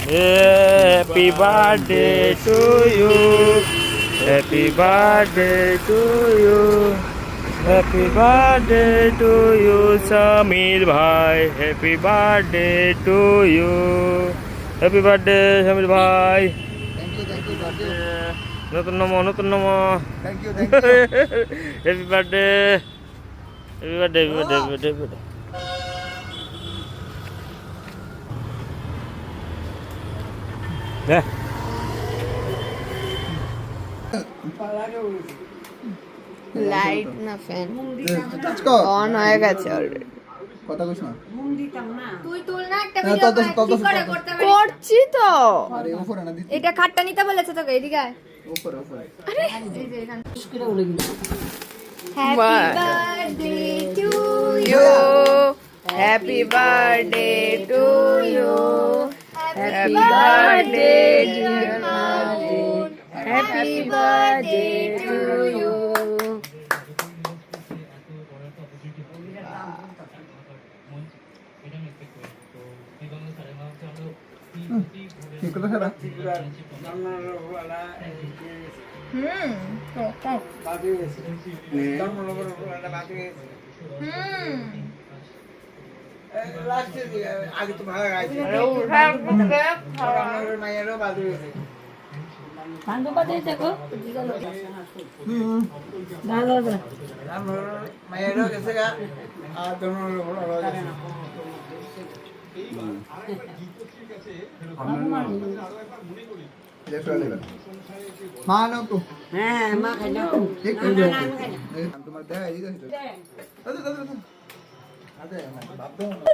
Happy birthday to you. Happy birthday to you. Happy birthday to you, Samir bhai. Happy birthday to you. Happy birthday, Samir bhai. Thank you, birthday. নতুন নম Thank you. Happy birthday happy birthday happy birthday happy birthday light না fan touch কর। On হয়ে গেছে already. কথা কইছ না? তুই তুল না একটা হ্যাঁ, ভিডিও তত- কি করে তত- করতে পারিস? করছি তো। আরে উপরে না দিদি। এটা খাটটা নিতে বলেছে তোকে এদিকে আয়। উপরে। এই যে এখানে Bye. Happy birthday to You happy birthday to you. Happy birthday dear Martin. Happy birthday to you. ঠিক কথা খেলা। আগে তো ভালো গাইছে মায়েরও বাজু গেছে মায়েরও গেছে গা আর তোমার ভালো গেছে মা নাও তো। হ্যাঁ মা খাইলো ঠিক আছে। তোমার দেখা এদিকে আসো। দাদা। আরে বাপ দাও না।